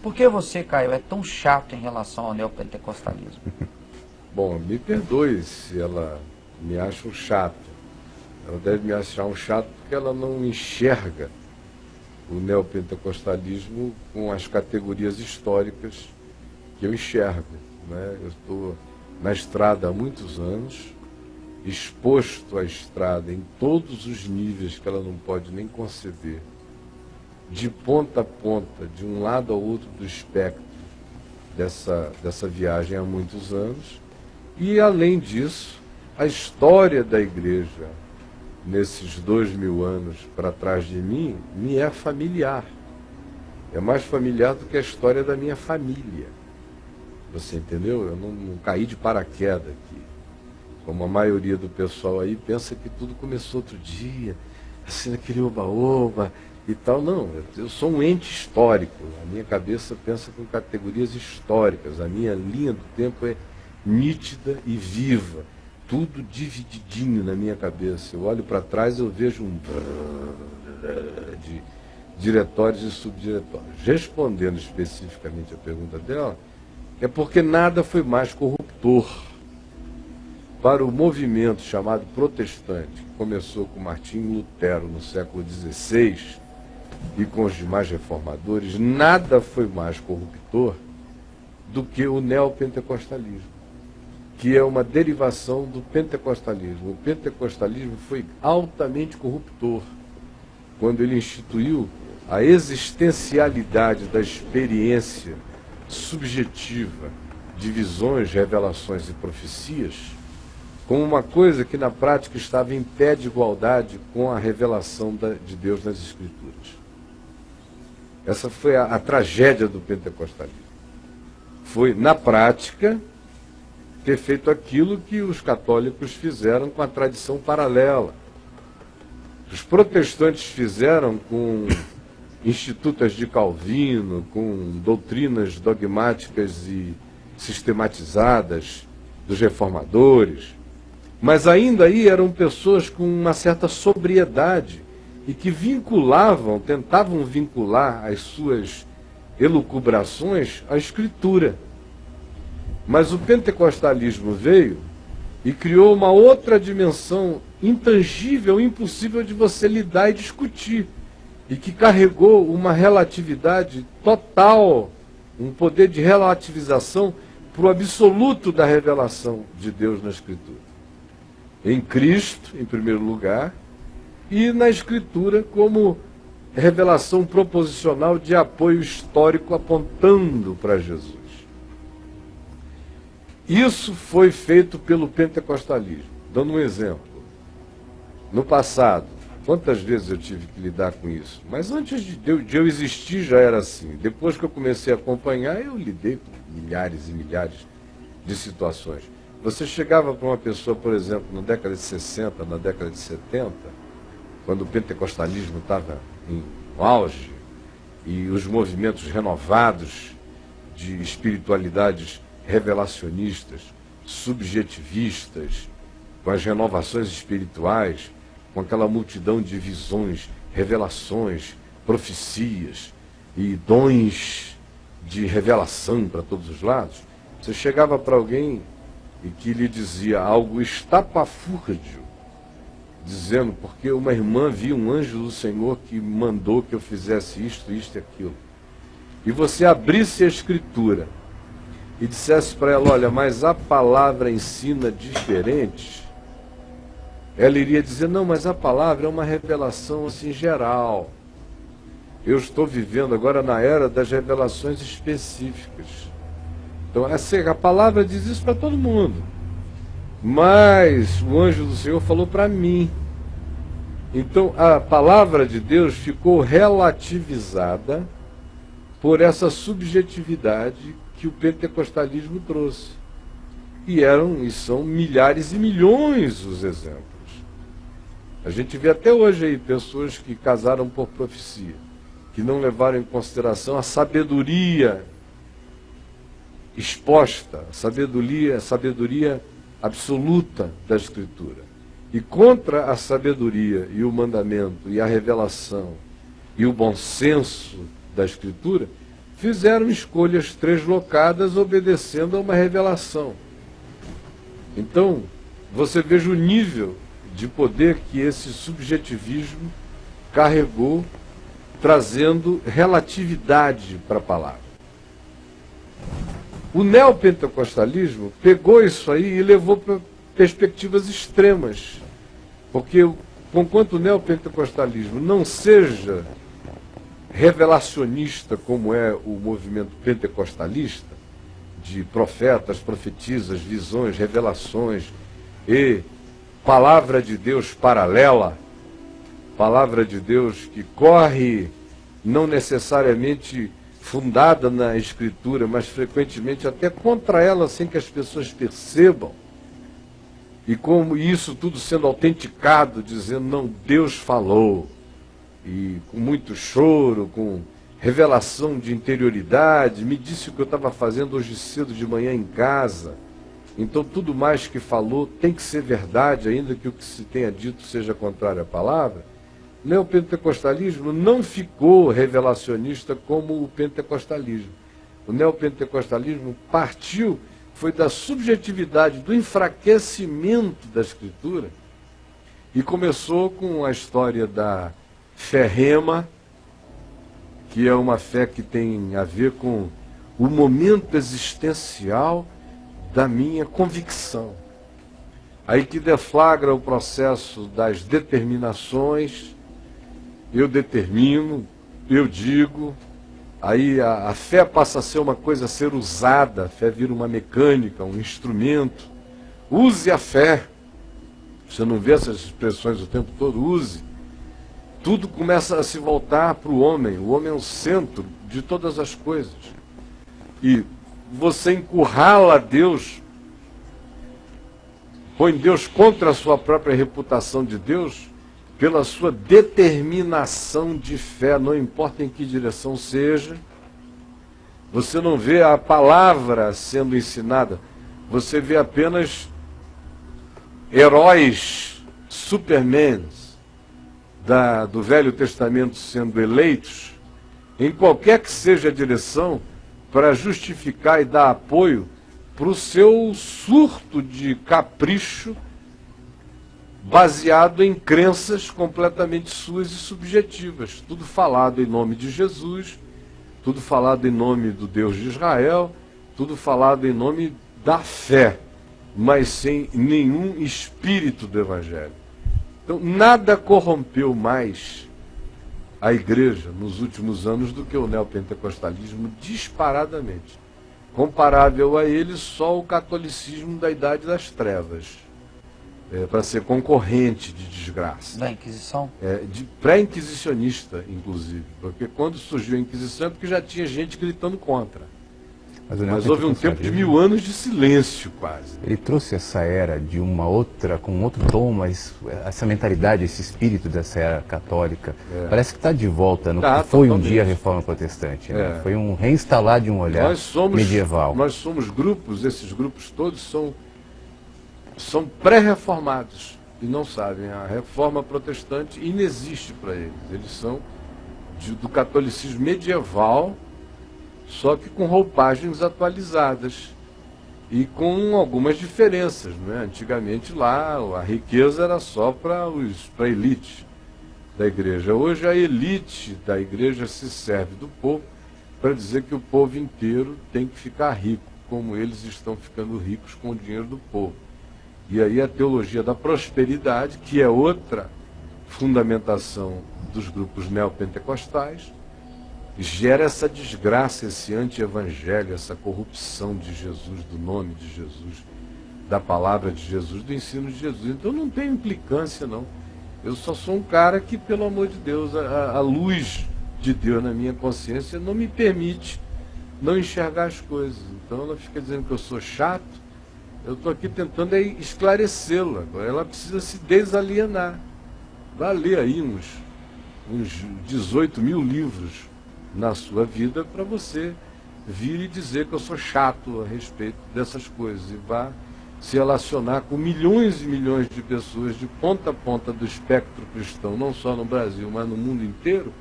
Por que você, Caio, é tão chato em relação ao neopentecostalismo? Bom, me perdoe se ela me acha um chato. Ela deve me achar um chato porque ela não enxerga o neopentecostalismo com as categorias históricas que eu enxergo, né? Eu estou na estrada há muitos anos, exposto à estrada em todos os níveis que ela não pode nem conceber, de ponta a ponta, de um lado ao outro do espectro dessa viagem há muitos anos. E, além disso, a história da igreja, nesses 2000 anos para trás de mim, me é familiar. É mais familiar do que a história da minha família. Você entendeu? Eu não caí de paraquedas aqui. Como a maioria do pessoal aí pensa que tudo começou outro dia, assim, naquele oba-oba e tal. Não, eu sou um ente histórico. A minha cabeça pensa com categorias históricas. A minha linha do tempo é nítida e viva. Tudo divididinho na minha cabeça. Eu olho para trás e eu vejo um de diretórios e subdiretórios. Respondendo especificamente a pergunta dela, é porque nada foi mais corruptor para o movimento chamado protestante, que começou com Martinho Lutero no século XVI e com os demais reformadores. Nada foi mais corruptor do que o neopentecostalismo, que é uma derivação do pentecostalismo. O pentecostalismo foi altamente corruptor quando ele instituiu a existencialidade da experiência subjetiva de visões, revelações e profecias como uma coisa que na prática estava em pé de igualdade com a revelação de Deus nas Escrituras. Essa foi a tragédia do pentecostalismo. Foi, na prática, ter feito aquilo que os católicos fizeram com a tradição paralela. Os protestantes fizeram com institutas de Calvino, com doutrinas dogmáticas e sistematizadas dos reformadores, mas ainda aí eram pessoas com uma certa sobriedade e que tentavam vincular as suas elucubrações à Escritura. Mas o pentecostalismo veio e criou uma outra dimensão intangível, impossível de você lidar e discutir, e que carregou uma relatividade total, um poder de relativização para o absoluto da revelação de Deus na Escritura. Em Cristo, em primeiro lugar, e na Escritura como revelação proposicional de apoio histórico apontando para Jesus. Isso foi feito pelo pentecostalismo. Dando um exemplo. No passado, quantas vezes eu tive que lidar com isso? Mas antes de eu existir já era assim. Depois que eu comecei a acompanhar, eu lidei com milhares e milhares de situações. Você chegava para uma pessoa, por exemplo, na década de 60, na década de 70, quando o pentecostalismo estava em auge, e os movimentos renovados de espiritualidades revelacionistas, subjetivistas, com as renovações espirituais, com aquela multidão de visões, revelações, profecias e dons de revelação para todos os lados, você chegava para alguém e que lhe dizia algo estapafúrdio, dizendo, porque uma irmã viu um anjo do Senhor que mandou que eu fizesse isto, isto e aquilo. E você abrisse a Escritura e dissesse para ela, olha, mas a palavra ensina diferente, ela iria dizer, não, mas a palavra é uma revelação assim geral. Eu estou vivendo agora na era das revelações específicas. Então, a palavra diz isso para todo mundo. Mas o anjo do Senhor falou para mim. Então, a palavra de Deus ficou relativizada por essa subjetividade que o pentecostalismo trouxe. E são milhares e milhões os exemplos. A gente vê até hoje aí pessoas que casaram por profecia, que não levaram em consideração a sabedoria exposta, a sabedoria absoluta da Escritura. E contra a sabedoria e o mandamento e a revelação e o bom senso da Escritura, fizeram escolhas translocadas obedecendo a uma revelação. Então, você veja o nível de poder que esse subjetivismo carregou, trazendo relatividade para a palavra. O neopentecostalismo pegou isso aí e levou para perspectivas extremas, porque conquanto o neopentecostalismo não seja revelacionista como é o movimento pentecostalista, de profetas, profetisas, visões, revelações e palavra de Deus paralela, palavra de Deus que corre não necessariamente fundada na Escritura, mas frequentemente até contra ela, sem que as pessoas percebam. E como isso tudo sendo autenticado, dizendo, não, Deus falou. E com muito choro, com revelação de interioridade, me disse o que eu estava fazendo hoje cedo de manhã em casa. Então tudo mais que falou tem que ser verdade, ainda que o que se tenha dito seja contrário à palavra. O neopentecostalismo não ficou revelacionista como o pentecostalismo. O neopentecostalismo partiu, foi da subjetividade, do enfraquecimento da Escritura, e começou com a história da fé rema, que é uma fé que tem a ver com o momento existencial da minha convicção. Aí que deflagra o processo das determinações, eu determino, eu digo, aí a fé passa a ser uma coisa a ser usada, a fé vira uma mecânica, um instrumento. Use a fé. Você não vê essas expressões o tempo todo? Use. Tudo começa a se voltar para o homem é o centro de todas as coisas. E você encurrala Deus, põe Deus contra a sua própria reputação de Deus, pela sua determinação de fé, não importa em que direção seja. Você não vê a palavra sendo ensinada, você vê apenas heróis, supermans do Velho Testamento sendo eleitos, em qualquer que seja a direção, para justificar e dar apoio para o seu surto de capricho, baseado em crenças completamente suas e subjetivas. Tudo falado em nome de Jesus, tudo falado em nome do Deus de Israel, tudo falado em nome da fé, mas sem nenhum espírito do Evangelho. Então, nada corrompeu mais a igreja nos últimos anos do que o neopentecostalismo, disparadamente. Comparável a ele, só o catolicismo da Idade das Trevas. Para ser concorrente de desgraça. Da Inquisição? De pré-inquisicionista, inclusive. Porque quando surgiu a Inquisição é porque já tinha gente gritando contra. Mas houve um tempo de 1000 anos de silêncio, quase. Ele trouxe essa era de uma outra, com outro tom, mas essa mentalidade, esse espírito dessa era católica, parece que está de volta no que foi totalmente. Um dia a Reforma Protestante. Né? Foi um reinstalar de um olhar medieval. Nós somos grupos, esses grupos todos são pré-reformados e não sabem. A Reforma Protestante inexiste para eles. Eles são do catolicismo medieval, só que com roupagens atualizadas e com algumas diferenças, né? Antigamente lá a riqueza era só para a elite da igreja. Hoje a elite da igreja se serve do povo para dizer que o povo inteiro tem que ficar rico, como eles estão ficando ricos com o dinheiro do povo. E aí a teologia da prosperidade, que é outra fundamentação dos grupos neopentecostais, gera essa desgraça, esse anti-evangelho, essa corrupção de Jesus, do nome de Jesus, da palavra de Jesus, do ensino de Jesus. Então não tem implicância, não. Eu só sou um cara que, pelo amor de Deus, a luz de Deus na minha consciência não me permite não enxergar as coisas. Então ela fica dizendo que eu sou chato, eu estou aqui tentando esclarecê-la. Ela precisa se desalienar. Vá ler aí uns 18 mil livros na sua vida para você vir e dizer que eu sou chato a respeito dessas coisas e vá se relacionar com milhões e milhões de pessoas de ponta a ponta do espectro cristão, não só no Brasil, mas no mundo inteiro,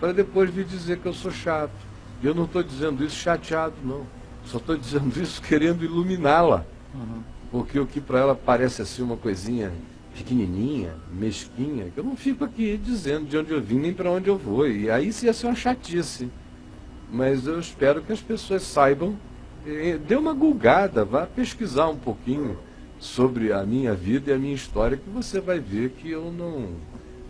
para depois vir dizer que eu sou chato. E eu não estou dizendo isso chateado, não. Só estou dizendo isso querendo iluminá-la. Porque o que para ela parece assim uma coisinha pequenininha, mesquinha, que eu não fico aqui dizendo de onde eu vim nem para onde eu vou. E aí isso ia ser uma chatice. Mas eu espero que as pessoas saibam, dê uma gulgada, vá pesquisar um pouquinho sobre a minha vida e a minha história, que você vai ver que eu não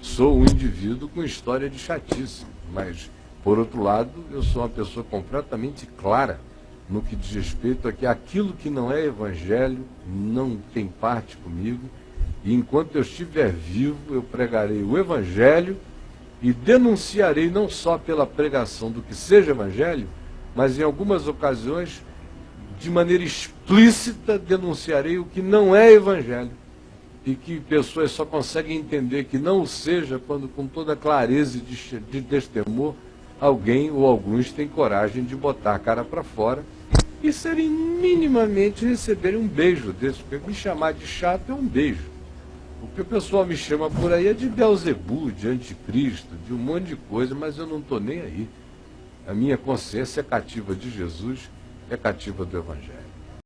sou um indivíduo com história de chatice. Mas, por outro lado, eu sou uma pessoa completamente clara no que diz respeito a que aquilo que não é evangelho não tem parte comigo. E enquanto eu estiver vivo, eu pregarei o evangelho e denunciarei não só pela pregação do que seja evangelho, mas em algumas ocasiões, de maneira explícita, denunciarei o que não é evangelho. E que pessoas só conseguem entender que não o seja quando, com toda clareza de destemor, alguém ou alguns têm coragem de botar a cara para fora e serem minimamente receberem um beijo desse. Porque me chamar de chato é um beijo. O que o pessoal me chama por aí é de Beelzebub, de anticristo, de um monte de coisa, mas eu não estou nem aí. A minha consciência é cativa de Jesus, é cativa do Evangelho.